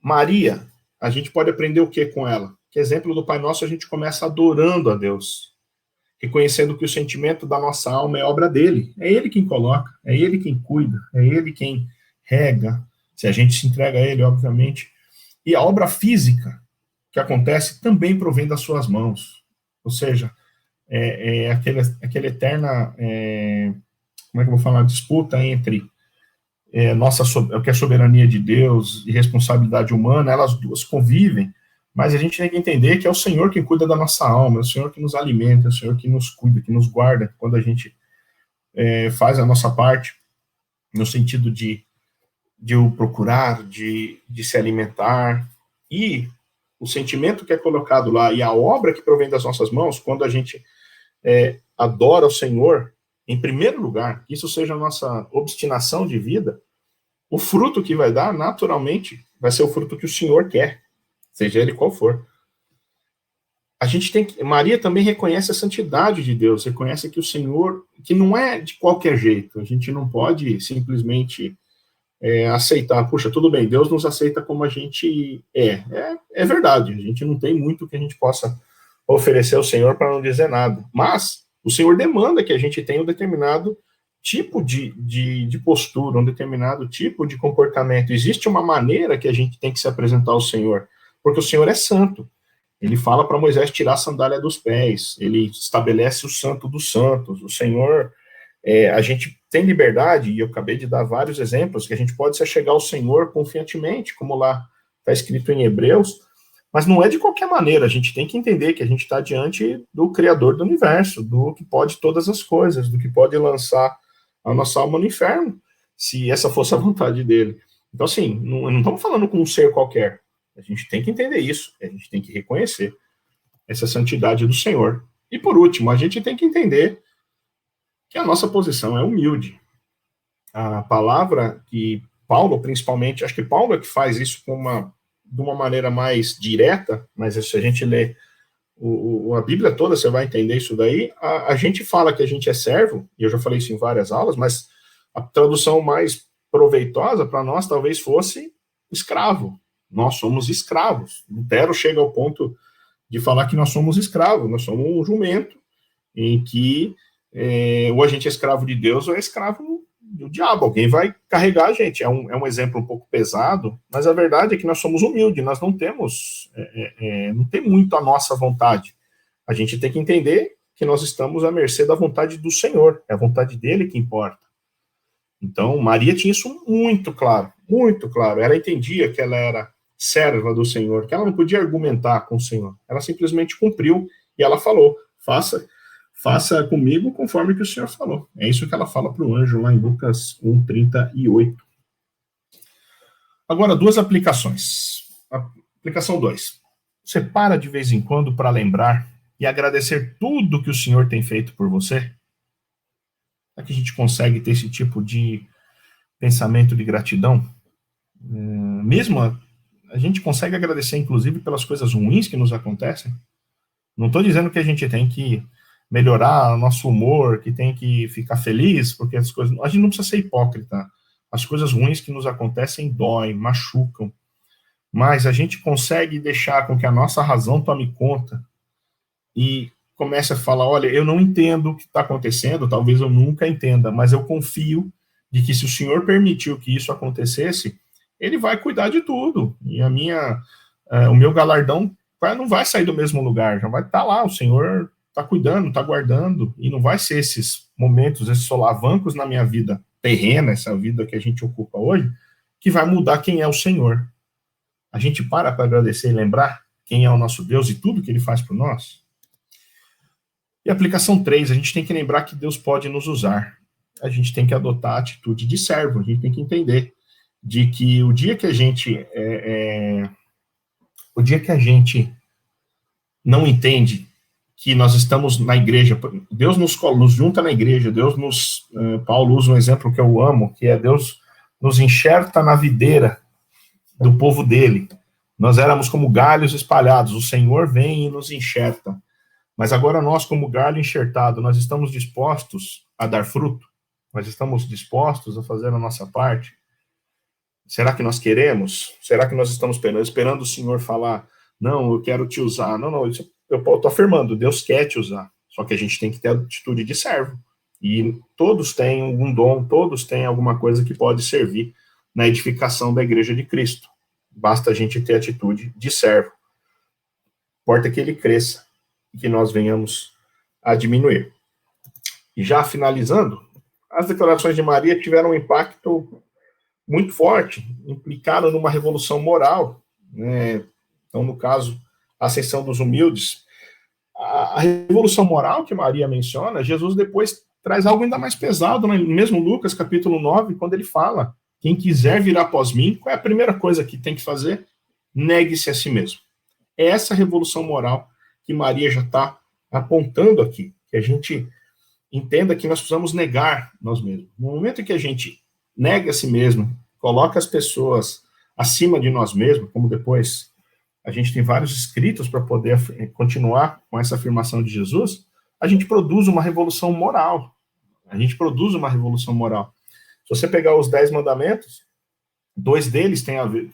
Maria, a gente pode aprender o que com ela? Que exemplo do Pai Nosso, a gente começa adorando a Deus, reconhecendo que o sentimento da nossa alma é obra dele. É ele quem coloca, é ele quem cuida, é ele quem rega, se a gente se entrega a ele, obviamente. E a obra física que acontece também provém das suas mãos. Ou seja, aquela eterna, como é que eu vou falar, disputa entre o que é soberania de Deus e responsabilidade humana, elas duas convivem, mas a gente tem que entender que é o Senhor que cuida da nossa alma, é o Senhor que nos alimenta, é o Senhor que nos cuida, que nos guarda, quando a gente faz a nossa parte, no sentido de o procurar, de se alimentar, e o sentimento que é colocado lá, e a obra que provém das nossas mãos, quando a gente adora o Senhor, em primeiro lugar, que isso seja a nossa obstinação de vida, o fruto que vai dar, naturalmente, vai ser o fruto que o Senhor quer, seja ele qual for. A gente Maria também reconhece a santidade de Deus, reconhece que o Senhor, que não é de qualquer jeito, a gente não pode simplesmente aceitar, puxa, tudo bem, Deus nos aceita como a gente é verdade, a gente não tem muito que a gente possa oferecer ao Senhor para não dizer nada, mas o Senhor demanda que a gente tenha um determinado tipo de postura, um determinado tipo de comportamento. Existe uma maneira que a gente tem que se apresentar ao Senhor, porque o Senhor é santo. Ele fala para Moisés tirar a sandália dos pés, ele estabelece o santo dos santos. O Senhor, a gente tem liberdade, e eu acabei de dar vários exemplos, que a gente pode se achegar ao Senhor confiantemente, como lá está escrito em Hebreus, mas não é de qualquer maneira. A gente tem que entender que a gente está diante do Criador do universo, do que pode todas as coisas, do que pode lançar a nossa alma no inferno, se essa fosse a vontade dele. Então, assim, não estamos falando com um ser qualquer. A gente tem que entender isso, a gente tem que reconhecer essa santidade do Senhor. E, por último, a gente tem que entender que a nossa posição é humilde. A palavra que Paulo, principalmente, acho que Paulo é que faz isso de uma maneira mais direta, mas se a gente lê a Bíblia toda, você vai entender isso daí. A gente fala que a gente é servo, e eu já falei isso em várias aulas, mas a tradução mais proveitosa para nós talvez fosse escravo. Nós somos escravos. Lutero chega ao ponto de falar que nós somos escravos, nós somos um jumento em que ou a gente é escravo de Deus ou é escravo do diabo. Alguém vai carregar a gente. É um exemplo um pouco pesado, mas a verdade é que nós somos humildes, nós não temos, não tem muito a nossa vontade. A gente tem que entender que nós estamos à mercê da vontade do Senhor, é a vontade dele que importa. Então, Maria tinha isso muito claro, muito claro. Ela entendia que ela era serva do Senhor, que ela não podia argumentar com o Senhor. Ela simplesmente cumpriu e ela falou: faça comigo conforme que o Senhor falou. É isso que ela fala para o anjo lá em Lucas 1:38. Agora, duas aplicações. Aplicação 2. Você para de vez em quando para lembrar e agradecer tudo que o Senhor tem feito por você? Será que a gente consegue ter esse tipo de pensamento de gratidão? Mesmo a gente consegue agradecer, inclusive, pelas coisas ruins que nos acontecem? Não estou dizendo que a gente tem que melhorar o nosso humor, que tem que ficar feliz, porque as coisas... A gente não precisa ser hipócrita. As coisas ruins que nos acontecem doem, machucam. Mas a gente consegue deixar com que a nossa razão tome conta e comece a falar: olha, eu não entendo o que está acontecendo, talvez eu nunca entenda, mas eu confio de que se o Senhor permitiu que isso acontecesse, ele vai cuidar de tudo. E o meu galardão não vai sair do mesmo lugar, já vai estar lá, o Senhor está cuidando, está guardando, e não vai ser esses momentos, esses solavancos na minha vida terrena, essa vida que a gente ocupa hoje, que vai mudar quem é o Senhor. A gente para agradecer e lembrar quem é o nosso Deus e tudo que ele faz por nós. E aplicação 3, a gente tem que lembrar que Deus pode nos usar. A gente tem que adotar a atitude de servo, a gente tem que entender de que o dia que a gente não entende que nós estamos na igreja, Deus nos junta na igreja, Paulo usa um exemplo que eu amo, que é Deus nos enxerta na videira do povo dele. Nós éramos como galhos espalhados, o Senhor vem e nos enxerta. Mas agora nós, como galho enxertado, nós estamos dispostos a dar fruto? Nós estamos dispostos a fazer a nossa parte? Será que nós queremos? Será que nós estamos esperando o Senhor falar: não, eu quero te usar? Não, eu estou afirmando, Deus quer te usar. Só que a gente tem que ter a atitude de servo. E todos têm algum dom, todos têm alguma coisa que pode servir na edificação da igreja de Cristo. Basta a gente ter a atitude de servo. Importa que ele cresça e que nós venhamos a diminuir. E já finalizando, as declarações de Maria tiveram um impacto muito forte, implicaram numa revolução moral, né? Então, no caso, a ascensão dos humildes. A revolução moral que Maria menciona, Jesus depois traz algo ainda mais pesado, né? Mesmo Lucas, capítulo 9, quando ele fala: quem quiser vir após mim, qual é a primeira coisa que tem que fazer? Negue-se a si mesmo. É essa revolução moral que Maria já está apontando aqui, que a gente entenda que nós precisamos negar nós mesmos. No momento em que a gente nega a si mesmo, coloca as pessoas acima de nós mesmos, como depois a gente tem vários escritos para poder continuar com essa afirmação de Jesus, a gente produz uma revolução moral. A gente produz uma revolução moral. Se você pegar os 10 mandamentos, dois deles têm a ver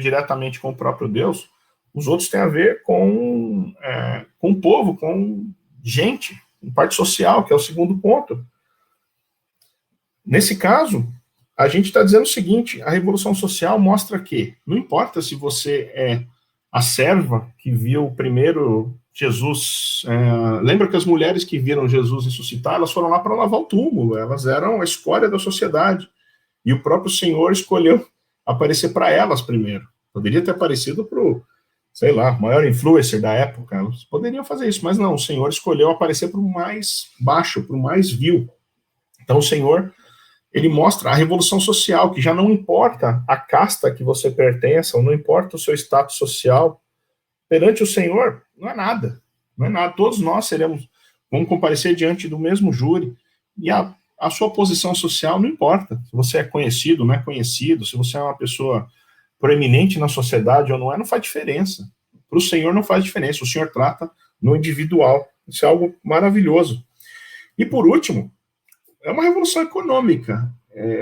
diretamente com o próprio Deus, os outros têm a ver com o povo, com gente, com parte social, que é o segundo ponto. Nesse caso, a gente está dizendo o seguinte: a revolução social mostra que não importa se você é a serva que viu primeiro Jesus. Lembra que as mulheres que viram Jesus ressuscitar, elas foram lá para lavar o túmulo, elas eram a escória da sociedade. E o próprio Senhor escolheu aparecer para elas primeiro. Poderia ter aparecido para o, sei lá, maior influencer da época. Elas poderiam fazer isso, mas não, o Senhor escolheu aparecer para o mais baixo, para o mais vil. Então o Senhor Ele mostra a revolução social, que já não importa a casta que você pertença, ou não importa o seu status social, perante o Senhor, não é nada. Não é nada. Todos nós vamos comparecer diante do mesmo júri, e a sua posição social não importa. Se você é conhecido, não é conhecido, se você é uma pessoa proeminente na sociedade ou não é, não faz diferença. Para o Senhor não faz diferença. O Senhor trata no individual. Isso é algo maravilhoso. E por último, é uma revolução econômica,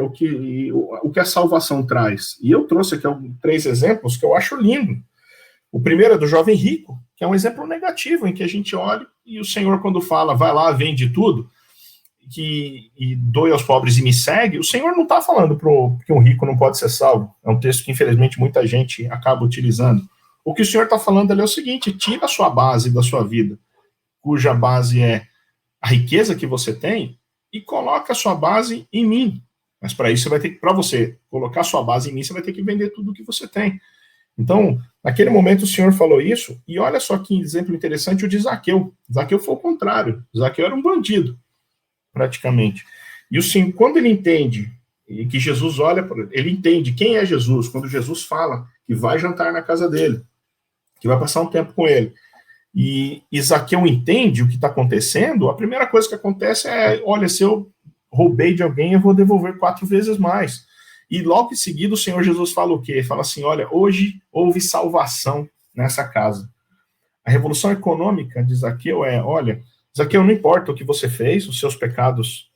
o que a salvação traz. E eu trouxe aqui 3 exemplos que eu acho lindo. O primeiro é do jovem rico, que é um exemplo negativo, em que a gente olha e o Senhor, quando fala, vai lá, vende tudo, e doe aos pobres e me segue, o Senhor não está falando que um rico não pode ser salvo. É um texto que, infelizmente, muita gente acaba utilizando. O que o Senhor está falando ali é o seguinte: tira a sua base da sua vida, cuja base é a riqueza que você tem, e coloca a sua base em mim. Mas para isso, para você colocar a sua base em mim, você vai ter que vender tudo o que você tem. Então, naquele momento, o Senhor falou isso, e olha só que exemplo interessante o de Zaqueu. Zaqueu foi o contrário. Zaqueu era um bandido, praticamente. E o Senhor, quando ele entende, e que Jesus olha, ele entende quem é Jesus, quando Jesus fala que vai jantar na casa dele, que vai passar um tempo com ele, e Zaqueu entende o que está acontecendo, a primeira coisa que acontece é, olha, se eu roubei de alguém, eu vou devolver 4 vezes mais. E logo em seguida o Senhor Jesus fala o quê? Ele fala assim, olha, hoje houve salvação nessa casa. A revolução econômica de Zaqueu é, olha, Zaqueu, não importa o que você fez, os seus pecados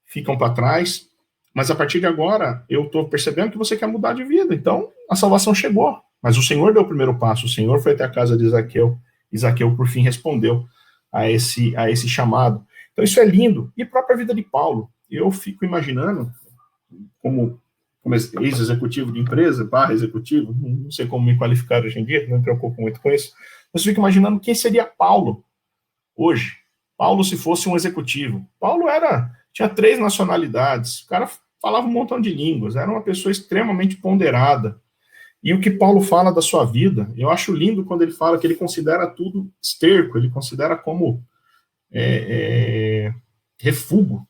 ficam para trás, mas a partir de agora eu estou percebendo que você quer mudar de vida, então a salvação chegou. Mas o Senhor deu o primeiro passo, o Senhor foi até a casa de Zaqueu, e Zaqueu, por fim, respondeu a esse chamado. Então isso é lindo. E a própria vida de Paulo, eu fico imaginando, como ex-executivo de empresa, barra executivo, não sei como me qualificar hoje em dia, não me preocupo muito com isso, mas eu fico imaginando quem seria Paulo hoje. Paulo, se fosse um executivo. Paulo tinha 3 nacionalidades, o cara falava um montão de línguas, era uma pessoa extremamente ponderada. E o que Paulo fala da sua vida, eu acho lindo quando ele fala que ele considera tudo esterco, ele considera como refúgio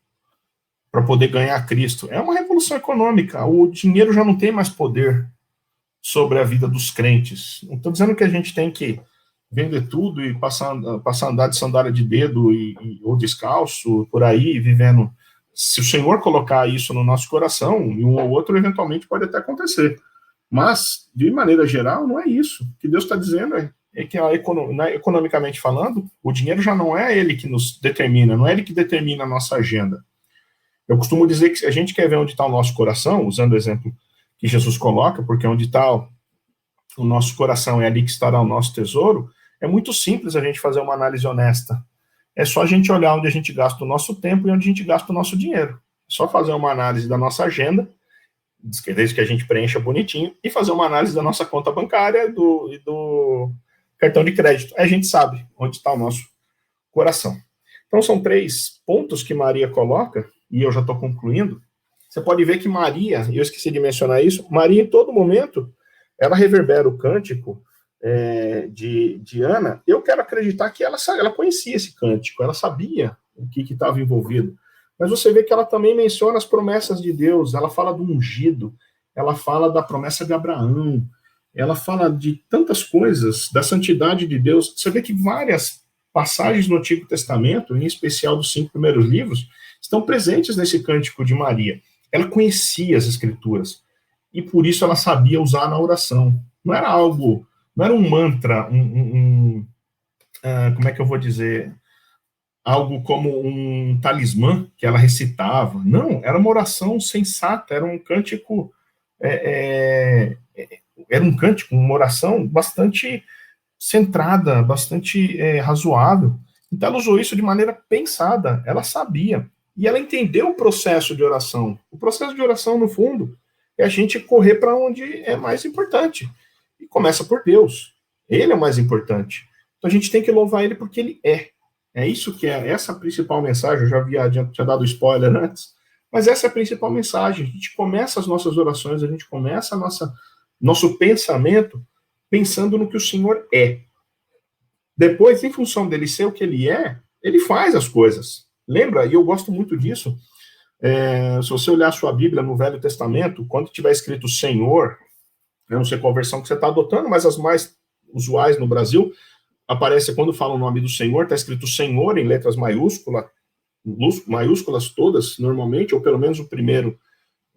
para poder ganhar Cristo. É uma revolução econômica. O dinheiro já não tem mais poder sobre a vida dos crentes. Não estou dizendo que a gente tem que vender tudo e passar a andar de sandália de dedo ou descalço por aí, vivendo. Se o Senhor colocar isso no nosso coração, e um ou outro eventualmente pode até acontecer. Mas, de maneira geral, não é isso. O que Deus está dizendo é que, economicamente falando, o dinheiro já não é ele que nos determina, não é ele que determina a nossa agenda. Eu costumo dizer que se a gente quer ver onde está o nosso coração, usando o exemplo que Jesus coloca, porque onde está o nosso coração é ali que estará o nosso tesouro, é muito simples a gente fazer uma análise honesta. É só a gente olhar onde a gente gasta o nosso tempo e onde a gente gasta o nosso dinheiro. É só fazer uma análise da nossa agenda, desde que a gente preencha bonitinho, e fazer uma análise da nossa conta bancária e do cartão de crédito. Aí a gente sabe onde está o nosso coração. Então são 3 pontos que Maria coloca, e eu já estou concluindo. Você pode ver que Maria, eu esqueci de mencionar isso, Maria em todo momento, ela reverbera o cântico de Ana. Eu quero acreditar que ela conhecia esse cântico, ela sabia o que estava envolvido. Mas você vê que ela também menciona as promessas de Deus, ela fala do ungido, ela fala da promessa de Abraão, ela fala de tantas coisas, da santidade de Deus. Você vê que várias passagens no Antigo Testamento, em especial dos 5 primeiros livros, estão presentes nesse cântico de Maria. Ela conhecia as Escrituras, e por isso ela sabia usar na oração. Não era um mantra, como é que eu vou dizer, algo como um talismã que ela recitava. Não, era uma oração sensata, era um cântico, uma oração bastante centrada, bastante razoável. Então ela usou isso de maneira pensada, ela sabia. E ela entendeu o processo de oração. O processo de oração, no fundo, é a gente correr para onde é mais importante. E começa por Deus. Ele é o mais importante. Então a gente tem que louvar ele porque ele é. É isso que é essa a principal mensagem. Eu já tinha dado spoiler antes, mas essa é a principal mensagem. A gente começa as nossas orações, a gente começa nosso pensamento pensando no que o Senhor é. Depois, em função dele ser o que ele é, ele faz as coisas. Lembra? E eu gosto muito disso. Se você olhar a sua Bíblia no Velho Testamento, quando tiver escrito Senhor, eu não sei qual versão que você está adotando, mas as mais usuais no Brasil, aparece quando fala o nome do Senhor, está escrito Senhor em letras maiúsculas todas, normalmente, ou pelo menos o primeiro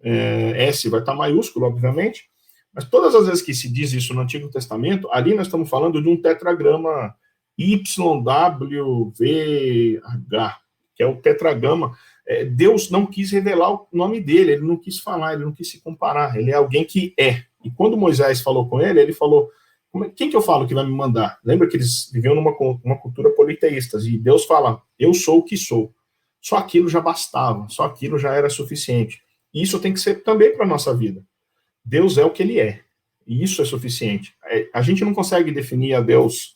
S vai estar maiúsculo, obviamente, mas todas as vezes que se diz isso no Antigo Testamento, ali nós estamos falando de um tetragrama YWVH, que é o tetragrama. Deus não quis revelar o nome dele, ele não quis falar, ele não quis se comparar, ele é alguém que é. E quando Moisés falou com ele, ele falou, quem que eu falo que vai me mandar? Lembra que eles viviam numa cultura politeísta, e Deus fala, eu sou o que sou. Só aquilo já bastava, só aquilo já era suficiente. E isso tem que ser também para a nossa vida. Deus é o que ele é, e isso é suficiente. A gente não consegue definir a Deus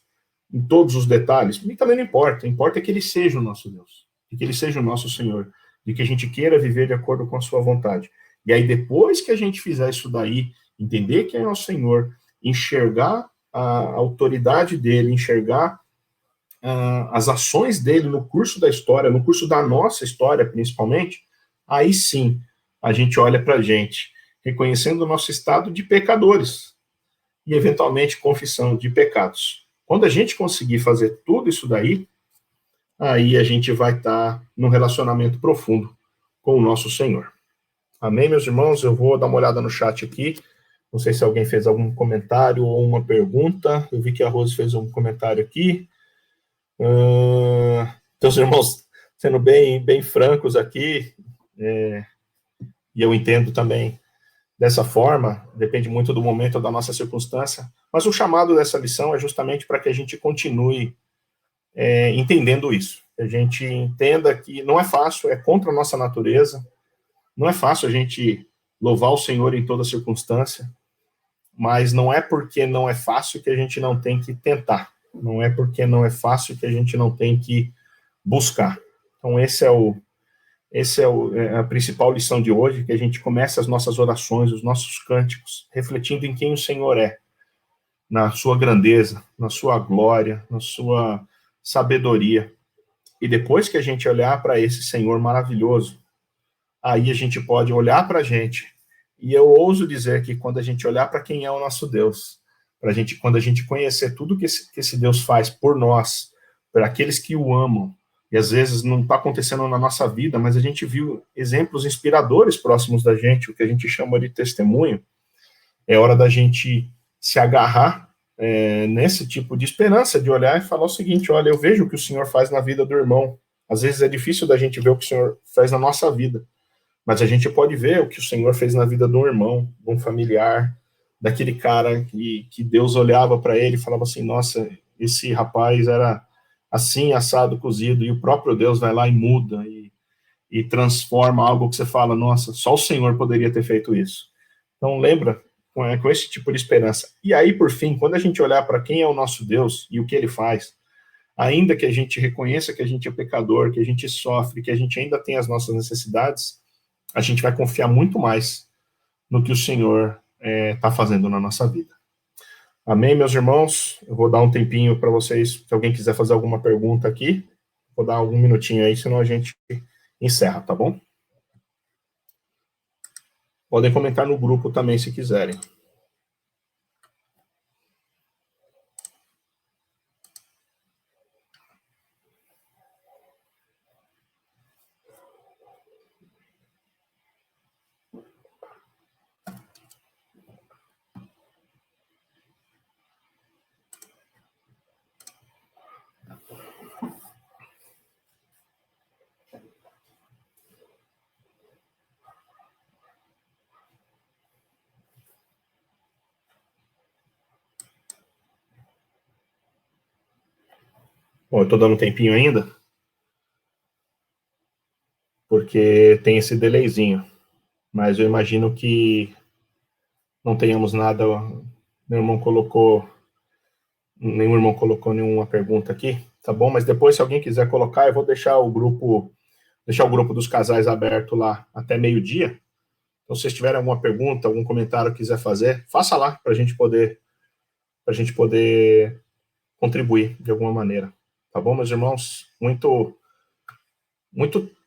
em todos os detalhes, e também não importa, importa que ele seja o nosso Deus, que ele seja o nosso Senhor, e que a gente queira viver de acordo com a sua vontade. E aí, depois que a gente fizer isso daí, entender que é nosso Senhor, enxergar a autoridade dele, enxergar as ações dele no curso da história, no curso da nossa história, principalmente, aí sim, a gente olha para a gente, reconhecendo o nosso estado de pecadores, e, eventualmente, confissão de pecados. Quando a gente conseguir fazer tudo isso daí, aí a gente vai estar num relacionamento profundo com o nosso Senhor. Amém, meus irmãos? Eu vou dar uma olhada no chat aqui. Não sei se alguém fez algum comentário ou uma pergunta. Eu vi que a Rose fez um comentário aqui. Então, os irmãos, sendo bem francos aqui, e eu entendo também dessa forma, depende muito do momento, da nossa circunstância, mas o chamado dessa lição é justamente para que a gente continue entendendo isso. A gente entenda que não é fácil, é contra a nossa natureza, não é fácil a gente louvar o Senhor em toda circunstância, mas não é porque não é fácil que a gente não tem que tentar, não é porque não é fácil que a gente não tem que buscar. Então, essa é a principal lição de hoje, que a gente comece as nossas orações, os nossos cânticos, refletindo em quem o Senhor é, na sua grandeza, na sua glória, na sua sabedoria. E depois que a gente olhar para esse Senhor maravilhoso, aí a gente pode olhar para a gente, e eu ouso dizer que quando a gente olhar para quem é o nosso Deus, quando a gente conhecer tudo que esse Deus faz por nós, para aqueles que o amam, e às vezes não está acontecendo na nossa vida, mas a gente viu exemplos inspiradores próximos da gente, o que a gente chama de testemunho, é hora da gente se agarrar nesse tipo de esperança, de olhar e falar o seguinte, olha, eu vejo o que o Senhor faz na vida do irmão, às vezes é difícil da gente ver o que o Senhor faz na nossa vida, mas a gente pode ver o que o Senhor fez na vida de um irmão, de um familiar, daquele cara que Deus olhava para ele e falava assim, nossa, esse rapaz era assim, assado, cozido, e o próprio Deus vai lá e muda, e transforma algo que você fala, nossa, só o Senhor poderia ter feito isso. Então, lembra, com esse tipo de esperança. E aí, por fim, quando a gente olhar para quem é o nosso Deus e o que ele faz, ainda que a gente reconheça que a gente é pecador, que a gente sofre, que a gente ainda tem as nossas necessidades, a gente vai confiar muito mais no que o Senhor está fazendo na nossa vida. Amém, meus irmãos? Eu vou dar um tempinho para vocês, se alguém quiser fazer alguma pergunta aqui, vou dar algum minutinho aí, senão a gente encerra, tá bom? Podem comentar no grupo também, se quiserem. Bom, eu estou dando um tempinho ainda, porque tem esse delayzinho, mas eu imagino que não tenhamos nada, nenhum irmão colocou nenhuma pergunta aqui, tá bom? Mas depois, se alguém quiser colocar, eu vou deixar o grupo dos casais aberto lá até meio-dia. Então, se vocês tiverem alguma pergunta, algum comentário que quiser fazer, faça lá para a gente poder contribuir de alguma maneira. Tá bom, meus irmãos? Muito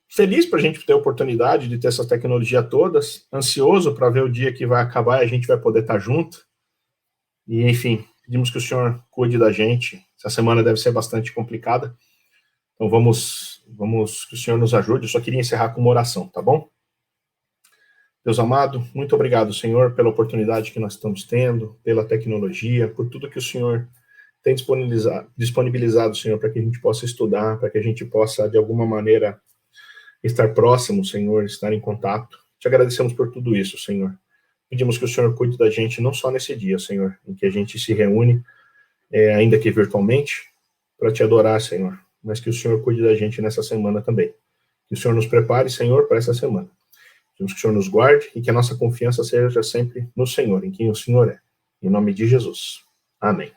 feliz para a gente ter a oportunidade de ter essa tecnologia todas, ansioso para ver o dia que vai acabar e a gente vai poder estar junto. E, enfim, pedimos que o Senhor cuide da gente. Essa semana deve ser bastante complicada. Então vamos que o Senhor nos ajude. Eu só queria encerrar com uma oração, tá bom? Deus amado, muito obrigado, Senhor, pela oportunidade que nós estamos tendo, pela tecnologia, por tudo que o Senhor tem disponibilizado, Senhor, para que a gente possa estudar, para que a gente possa, de alguma maneira, estar próximo, Senhor, estar em contato. Te agradecemos por tudo isso, Senhor. Pedimos que o Senhor cuide da gente, não só nesse dia, Senhor, em que a gente se reúne, ainda que virtualmente, para te adorar, Senhor, mas que o Senhor cuide da gente nessa semana também. Que o Senhor nos prepare, Senhor, para essa semana. Pedimos que o Senhor nos guarde e que a nossa confiança seja sempre no Senhor, em quem o Senhor é. Em nome de Jesus. Amém.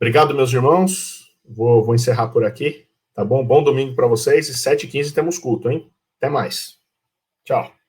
Obrigado, meus irmãos. Vou encerrar por aqui, tá bom? Bom domingo para vocês e 7h15 temos culto, hein? Até mais. Tchau.